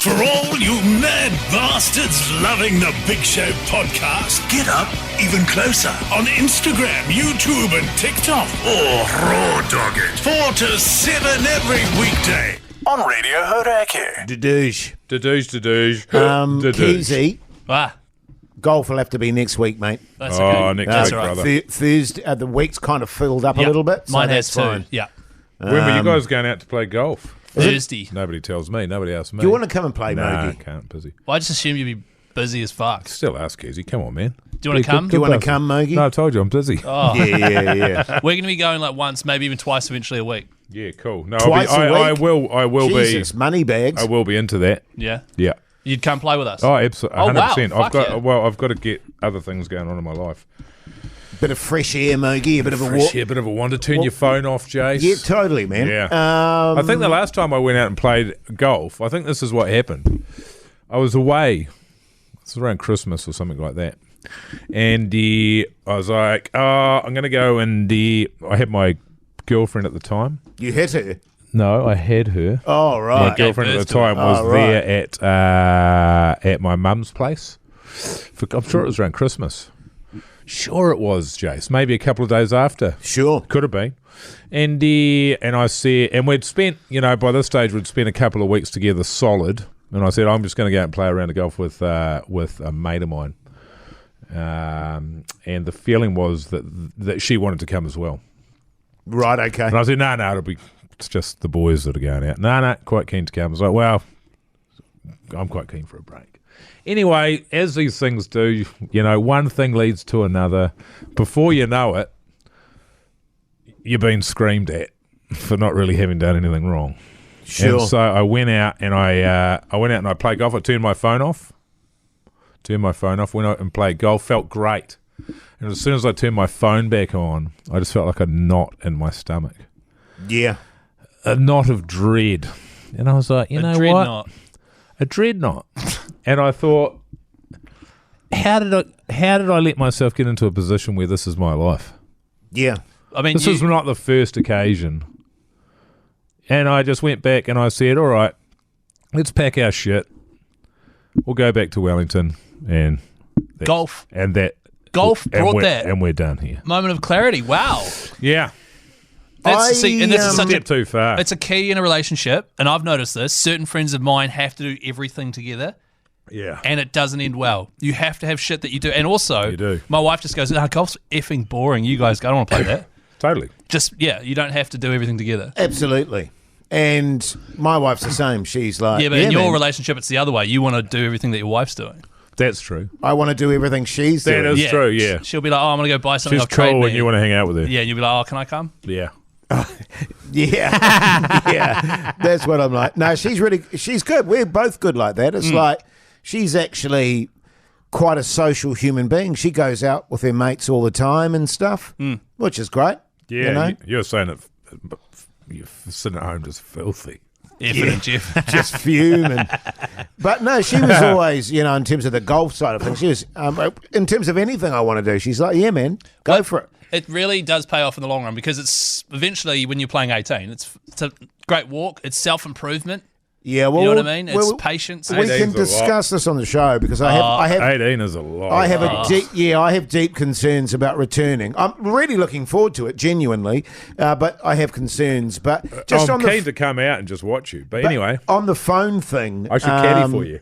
For all you mad bastards loving the Big Show podcast, get up even closer on Instagram, YouTube and TikTok. Or raw dog it. 4 to 7 every weekday on Radio Hauraki. Dadoosh. Keezy, golf will have to be next week, mate. That's okay. Next That's week, all right. brother. Thursday, the week's kind of filled up a Yep. little bit. Mine so has that's too. fine. Yeah. When were you guys going out to play golf? Thursday. Nobody tells me. Nobody asks me. Do you want to come and play, No, I Mogi? can't. Busy. Well, I just assumed you'd be busy as fuck. Still ask Keezy. Come on, man. Do you want to come? Do you want to come, Mogi? No, I told you I'm busy. Oh. Yeah. We're going to be going like once, maybe even twice eventually a week. Yeah, cool. No, Twice a I week? will Jesus, money bags. I will be into that. Yeah. Yeah. You'd come play with us. Oh, absolutely. Oh, 100%. wow. I've got Fuck yeah. I've got to get other things going on in my life. Bit of fresh air, Mogi. A bit of a walk. Yeah, a bit of a wander. Turn your phone off, Jace. Yeah, totally, man. Yeah. I think the last time I went out and played golf, I think this is what happened. I was away. It was around Christmas or something like that. And I was like, I'm going to go and I had my girlfriend at the time. You hit her. No, I had her. Oh, My right. girlfriend at the birth to time her. was Oh, right. there at my mum's place. I'm sure it was around Christmas. Sure it was, Jace. Maybe a couple of days after. Sure. Could have been. And I said, and we'd spent, by this stage, we'd spent a couple of weeks together solid. And I said, I'm just going to go out and play around the golf with a mate of mine. And the feeling was that she wanted to come as well. Right, okay. And I said, no, it's just the boys that are going out. No, quite keen to come. I was like, well, I'm quite keen for a break. Anyway, as these things do, one thing leads to another. Before you know it, you're being screamed at for not really having done anything wrong. Sure. And so I went out and I played golf. I turned my phone off. Went out and played golf. Felt great. And as soon as I turned my phone back on, I just felt like a knot in my stomach. Yeah. A knot of dread. And I was like, you know what? Dreadnought. A dread knot. And I thought, how did I let myself get into a position where this is my life? Yeah. I mean, This was not the first occasion. And I just went back and I said, all right, let's pack our shit. We'll go back to Wellington and Golf. And that Golf brought that. And we're done here. Moment of clarity. Wow. Yeah. That's this is such Step too far. It's a key in a relationship, and I've noticed this. Certain friends of mine have to do everything together, Yeah. and it doesn't end well. You have to have shit that you do. And also, You do. my wife just goes, golf's effing boring. You guys, I don't want to play that. Totally. You don't have to do everything together. Absolutely. And my wife's the same. She's like, Yeah, but in your man, relationship, it's the other way. You want to do everything that your wife's doing. That's true. I want to do everything she's That doing. is true, yeah. She'll be like, I'm going to go buy something She's off Trade cool Me. and you want to hang out with her. Yeah, and you'll be like, can I come? Yeah. Yeah. Yeah. That's what I'm like. No, she's good. We're both good like that. It's like she's actually quite a social human being. She goes out with her mates all the time and stuff, which is great. Yeah, you're saying that you're sitting at home just filthy. Effort and Jeff. Just fume. But no, she was always, in terms of the golf side of things, she was, in terms of anything I want to do, she's like, yeah, man, go for it. It really does pay off in the long run because it's eventually when you're playing 18, it's a great walk. It's self-improvement. Yeah, well, You know what I mean? It's patience. We 18's can a lot. discuss this on the show because I have 18 is a lot. I have deep concerns about returning. I'm really looking forward to it, genuinely, but I have concerns. But just I'm on keen to come out and just watch you. But anyway, on the phone thing, I should caddy for you.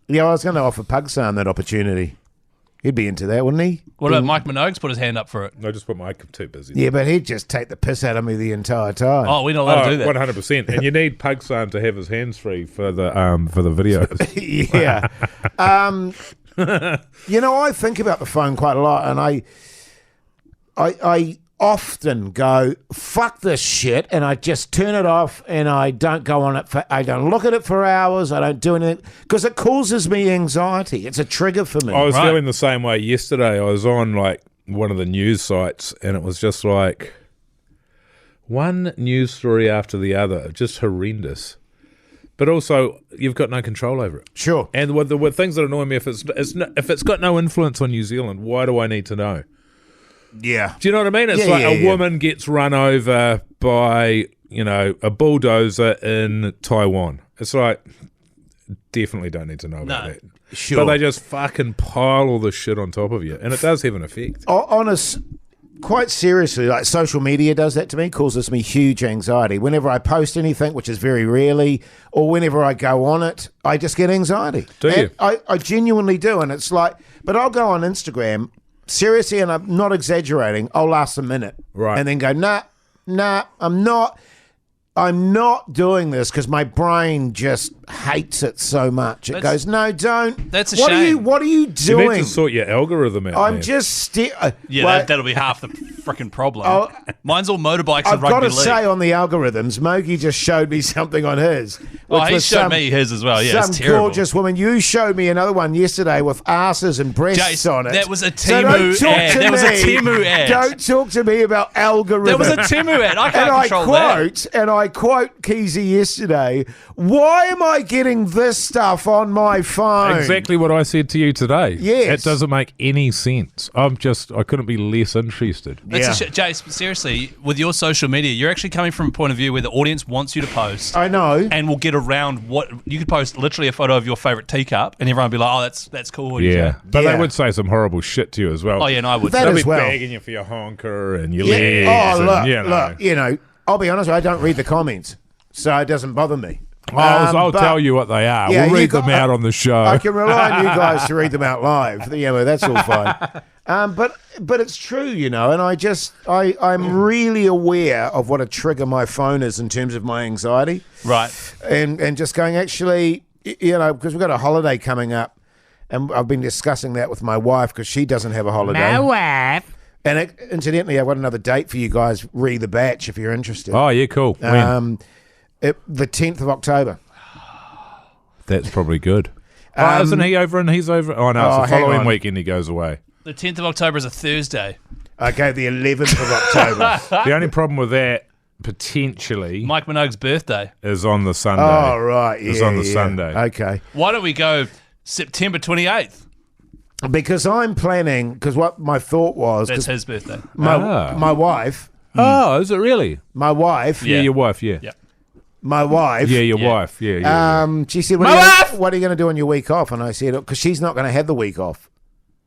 Yeah, I was going to offer Pugsan that opportunity. He'd be into that, wouldn't he? What about Mike Minogue's put his hand up for it? I just put my too busy. Yeah, but he'd just take the piss out of me the entire time. Oh, we're not allowed to do that. 100%. And you need Pugsan to have his hands free for the videos. Yeah. I think about the phone quite a lot, and I often go, fuck this shit, and I just turn it off, and I don't go on it I don't look at it for hours, I don't do anything, because it causes me anxiety. It's a trigger for me. I was Right. feeling the same way yesterday. I was on one of the news sites, and it was just like one news story after the other, just horrendous. But also, you've got no control over it. Sure. And the things that annoy me, if it's got no influence on New Zealand, why do I need to know? Yeah. Do you know what I mean? It's a woman gets run over by, a bulldozer in Taiwan. It's like, definitely don't need to know about No. that. Sure. But they just fucking pile all this shit on top of you, and it does have an effect. Quite seriously, like social media does that to me, causes me huge anxiety. Whenever I post anything, which is very rarely, or whenever I go on it, I just get anxiety. Do you? I genuinely do. And it's like, but I'll go on Instagram, seriously, and I'm not exaggerating, I'll last a minute. Right. And then go, nah, I'm not doing this because my brain just hates it so much. It goes, no, don't. That's a what shame. What are you You doing? need to sort your algorithm out. I'm man. just That'll be half the freaking problem. Mine's all motorbikes and I've got rugby to league. say on the algorithms, Mogi just showed me something on his. Oh, which he was showed me his as well. Yeah, some it's terrible. gorgeous woman. You showed me another one yesterday with asses and breasts Jace, on it. that was a So don't Temu talk ad. to That was a me. Temu ad. Don't talk to me about algorithms. There was a Temu ad. I can't and control that. I quote Keezy yesterday, why am I getting this stuff on my phone? Exactly what I said to you today. Yes. It doesn't make any sense. I couldn't be less interested. That's Yeah. Jace, seriously, with your social media, you're actually coming from a point of view where the audience wants you to post. I know. And will get around what you could post literally a photo of your favorite teacup, and everyone will be like, "Oh, that's cool." Yeah. But Yeah. they would say some horrible shit to you as well. Oh yeah, no, I would. That They'll as be well. bagging you for your honker and your Yeah. legs. Oh, and, look, I'll be honest, I don't read the comments, so it doesn't bother me. I'll But- tell you what they are. Yeah, we'll you read them got- out on the show. I can rely on you guys to read them out live. Yeah, well, that's all fine. But it's true, and I'm really aware of what a trigger my phone is in terms of my anxiety. Right. And just going, actually, because we've got a holiday coming up, and I've been discussing that with my wife because she doesn't have a holiday. My wife. And incidentally, I've got another date for you guys, re the batch, if you're interested. Oh, yeah, cool. When? The 10th of October. That's probably good. Isn't he over and he's over? Oh, no, it's the hang following on. weekend he goes away. The 10th of October is a Thursday. Okay, the 11th of October. The only problem with that, potentially, Mike Minogue's birthday. is on the Sunday. Oh, right. Yeah, It's on the yeah. Sunday. Okay. Why don't we go September 28th? Because I'm planning, because what my thought was, That's 'cause his birthday. my wife, Oh, is it really? my wife, Yeah, Yeah. your wife, yeah. Yeah. my wife, Yeah, your Yeah. wife, yeah. she said, what are you going to do on your week off? And I said, because she's not going to have the week off.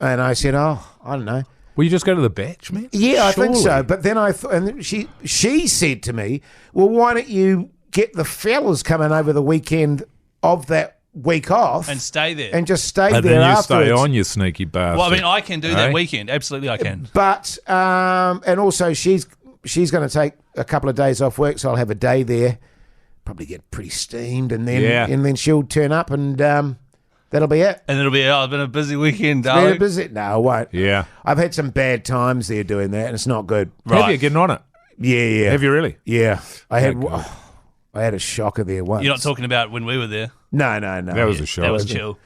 And I said, I don't know. Will you just go to the batch, man? Yeah, I think so. Surely. But then I thought, and she said to me, well, why don't you get the fellas coming over the weekend of that week off And stay there. and just stay And there then you afterwards. stay on, you sneaky bastard. Well, I mean, I can do that Eh? weekend. Absolutely, I can. But and also she's going to take a couple of days off work, so I'll have a day there. Probably get pretty steamed, and then she'll turn up, and that'll be it. And it'll be, it's been a busy weekend, Been a darling. visit? No, I won't. Yeah. I've had some bad times there doing that, and it's not good. Right. Have you getting on it? Yeah. Have you really? Yeah, I had. good. I had a shocker there once. You're not talking about when we were there. No. That was a shock. That was chill.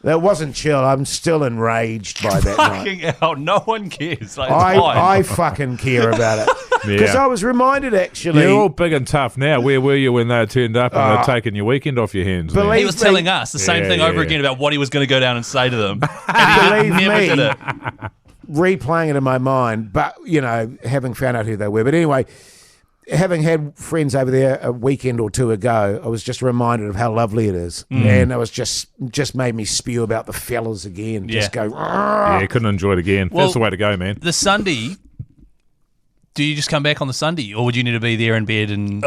That wasn't chill. I'm still enraged by that night. Fucking hell, no one cares. Like, it's fine. I fucking care about it because Yeah. I was reminded actually. You're all big and tough now. Where were you when they turned up and they're taking your weekend off your hands? man? Believe- He was telling us the same Yeah, thing yeah, over yeah. again about what he was going to go down and say to them. And he Believe never me. did it. replaying it in my mind, but having found out who they were. But anyway, having had friends over there a weekend or two ago, I was just reminded of how lovely it is, and it was just made me spew about the fellas again. Just go. Yeah, you couldn't enjoy it again. Well- That's the way to go, man. The Sunday, do you just come back on the Sunday, or would you need to be there in bed and...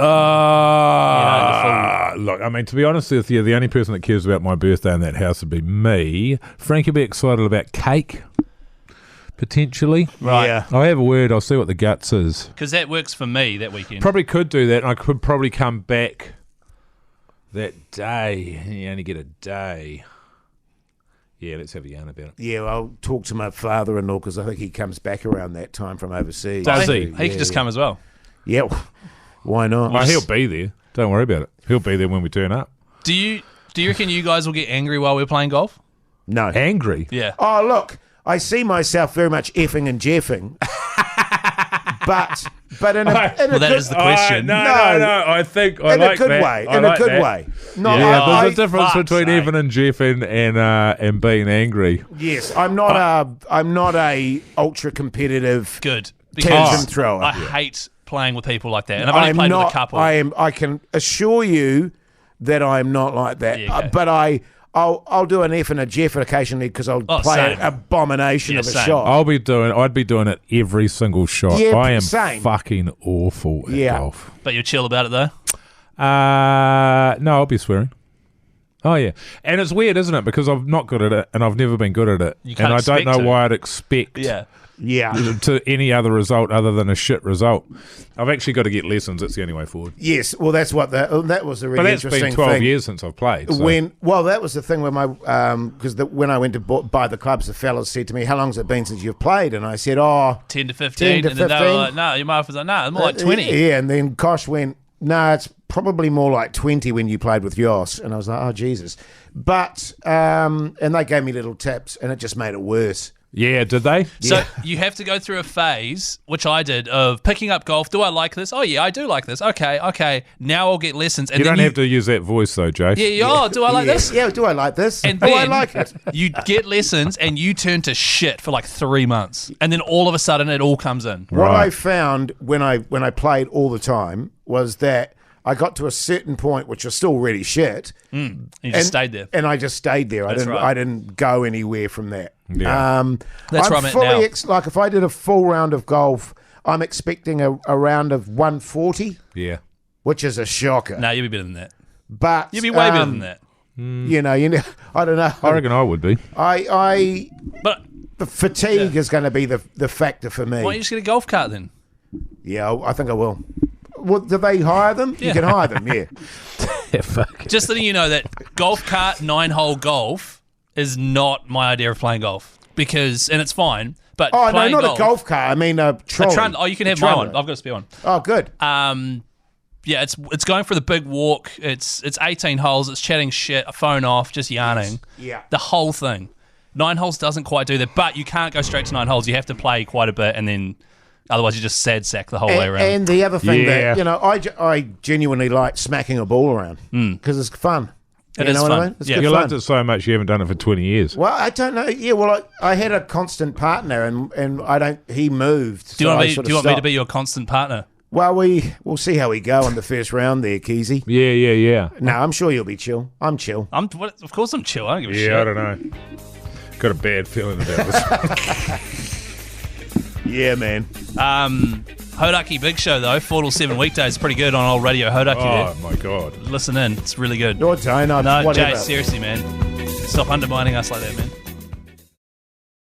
Look, I mean, to be honest with you, the only person that cares about my birthday in that house would be me. Frankie will be excited about cake, potentially. Right. Yeah. I'll have a word. I'll see what the guts is. Because that works for me that weekend. Probably could do that, and I could probably come back that day. You only get a day. Yeah, let's have a yarn about it. Yeah, I'll talk to my father-in-law because I think he comes back around that time from overseas. Does he? He could just come as well. Yeah, why not? Oh, he'll be there. Don't worry about it. He'll be there when we turn up. Do you reckon you guys will get angry while we're playing golf? No. Angry? Yeah. Oh, look, I see myself very much effing and jeffing. but in a Well, that is the question. No. No. I think I in like a good that. way. I In a like good that. way. No, Yeah, I, there's a difference fuck's between sake. Evan and Jeffing and being angry. yes, I'm not a ultra competitive Good. tantrum thrower. I hate playing with people like that. And I've only I'm played not. with a couple. I can assure you that I'm not like that. Yeah, okay. But I'll do an F and a Jeff occasionally because I'll play same. an abomination of a same. shot. I'd be doing it every single shot. Yeah, I am same. fucking awful at golf. But you're chill about it though. No, I'll be swearing. Oh yeah, and it's weird, isn't it? Because I'm not good at it, and I've never been good at it, You and can't I don't expect know to. why I'd expect Yeah. Yeah. to any other result other than a shit result. I've actually got to get lessons. It's the only way forward. Yes. Well, that was a really But that's interesting been 12 thing. years since I've played. So. That was the thing when when I went to buy the clubs, the fellas said to me, "How long's it been since you've played?" And I said, 10 to 15. 10 to and then they 15. were like, no, your mother was like, no, it's more like 20. Yeah, and then Kosh went, "No, it's probably more like 20 when you played with Jos." And I was like, "Oh Jesus!" But and they gave me little tips, and it just made it worse. Yeah, did they? So you have to go through a phase, which I did, of picking up golf. Do I like this? Oh, yeah, I do like this. Okay. Now I'll get lessons. And You then don't have to use that voice though, Jake. Oh, do I like this? Yeah, do I like this? And I then like it. you get lessons and you turn to shit for like 3 months. And then all of a sudden it all comes in. What Right. I found when I played all the time was that I got to a certain point, which was still really shit. You just stayed there. And I just stayed there. That's right. I didn't go anywhere from that. Yeah. That's where I'm at now. Like if I did a full round of golf, I'm expecting a round of 140, Yeah. which is a shocker. No, you'll be better than that. But You'll be way better than that. You know, I don't know. I reckon I would be. But The fatigue is going to be the factor for me. why don't you just get a golf cart then? Yeah, I think I will. Well, do they hire them? Yeah. You can hire them, yeah. Yeah, fuck. Just letting you know that golf cart 9-hole golf is not my idea of playing golf and it's fine. But Oh, no, playing not a golf car. I mean a trolley. you can have A my trolley. one. I've got a spare one. Oh, good. Yeah, it's going for the big walk. It's 18 holes. It's chatting shit, a phone off, just yarning. Yeah. The whole thing. 9 holes doesn't quite do that, but you can't go straight to 9 holes. You have to play quite a bit, and then otherwise you just sad sack the whole way around. And the other thing Yeah. that, I genuinely like smacking a ball around because it's fun. It You is know what fun. I mean? It's Yeah. good You fun. loved it so much you haven't done it for 20 years. Well, I don't know. Yeah, well, I had a constant partner, and I don't. He moved. do you so want, I me, sort do you of want me to stopped. be your constant partner? Well, we'll see how we go in the first round there, Keezy. Yeah. No, I'm sure you'll be chill. I'm chill. Of course I'm chill. I don't give a shit. Yeah, I don't know. Got a bad feeling about this. Yeah, man. Hauraki Big Show, though, 4 till 7 weekdays. Pretty good on old Radio Hauraki Oh, there. my God. Listen in. It's really good. No, don't. No, Whatever. Jay, seriously, man. Stop undermining us like that, man.